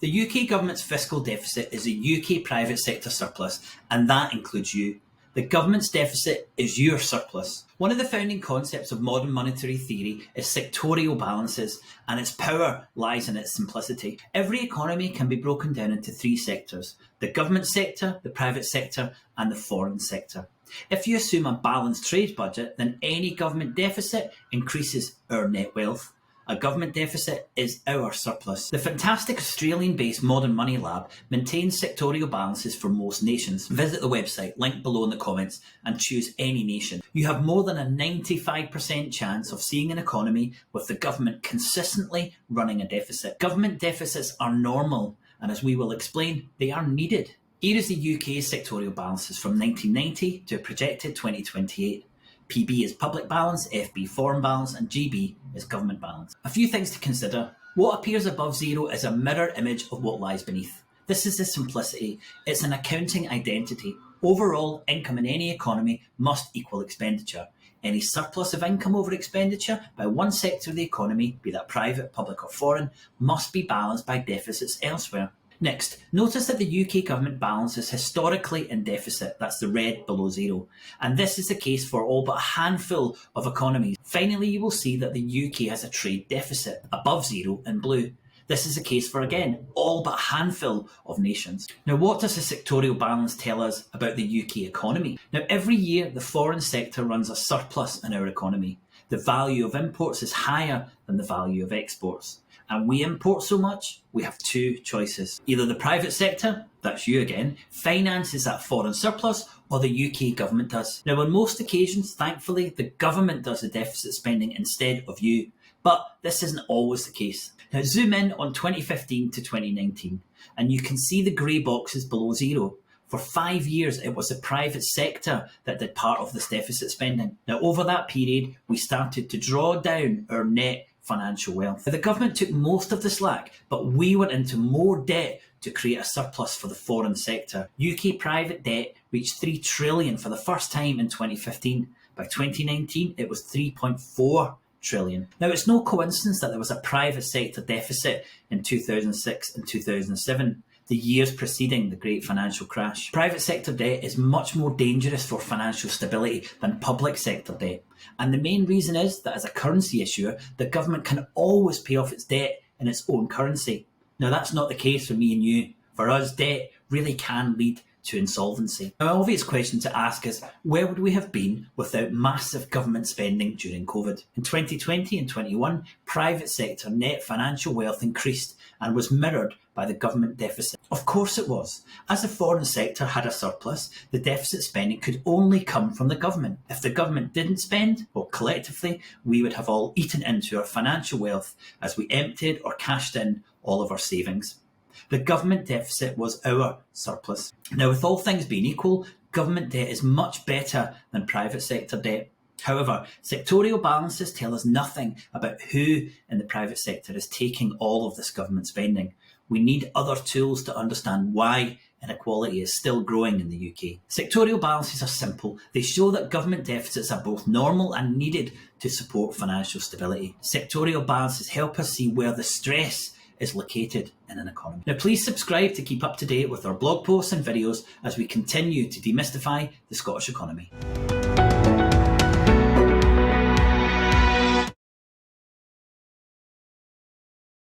The UK government's fiscal deficit is a UK private sector surplus, and that includes you. The government's deficit is your surplus. One of the founding concepts of modern monetary theory is sectorial balances, and its power lies in its simplicity. Every economy can be broken down into three sectors: the government sector, the private sector, and the foreign sector. If you assume a balanced trade budget, then any government deficit increases our net wealth. A government deficit is our surplus. The fantastic Australian-based Modern Money Lab maintains sectorial balances for most nations. Visit the website, linked below in the comments, and choose any nation. You have more than a 95% chance of seeing an economy with the government consistently running a deficit. Government deficits are normal, and as we will explain, they are needed. Here is the UK's sectorial balances from 1990 to a projected 2028. PB is public balance, FB foreign balance, and GB is government balance. A few things to consider. What appears above zero is a mirror image of what lies beneath. This is the simplicity. It's an accounting identity. Overall, income in any economy must equal expenditure. Any surplus of income over expenditure by one sector of the economy, be that private, public or foreign, must be balanced by deficits elsewhere. Next, notice that the UK government balance is historically in deficit, that's the red below zero, and this is the case for all but a handful of economies. Finally, you will see that the UK has a trade deficit, above zero in blue. This is the case for, again, all but a handful of nations. Now, what does the sectorial balance tell us about the UK economy? Now, every year the foreign sector runs a surplus in our economy. The value of imports is higher than the value of exports. And we import so much, we have two choices. Either the private sector, that's you again, finances that foreign surplus, or the UK government does. Now, on most occasions, thankfully, the government does the deficit spending instead of you. But this isn't always the case. Now, zoom in on 2015 to 2019, and you can see the grey boxes below zero. For 5 years, it was the private sector that did part of this deficit spending. Now, over that period, we started to draw down our net financial wealth. The government took most of the slack, but we went into more debt to create a surplus for the foreign sector. UK private debt reached 3 trillion for the first time in 2015. By 2019, it was 3.4 trillion. Now, it's no coincidence that there was a private sector deficit in 2006 and 2007. The years preceding the great financial crash. Private sector debt is much more dangerous for financial stability than public sector debt. And the main reason is that as a currency issuer, the government can always pay off its debt in its own currency. Now, that's not the case for me and you. For us, debt really can lead to insolvency. An obvious question to ask is, where would we have been without massive government spending during COVID? In 2020 and 21, private sector net financial wealth increased and was mirrored by the government deficit. Of course it was. As the foreign sector had a surplus, the deficit spending could only come from the government. If the government didn't spend, well, collectively, we would have all eaten into our financial wealth as we emptied or cashed in all of our savings. The government deficit was our surplus. Now, with all things being equal, government debt is much better than private sector debt. However, sectorial balances tell us nothing about who in the private sector is taking all of this government spending. We need other tools to understand why inequality is still growing in the UK. Sectorial balances are simple. They show that government deficits are both normal and needed to support financial stability. Sectorial balances help us see where the stress is located in an economy. Now, please subscribe to keep up to date with our blog posts and videos as we continue to demystify the Scottish economy.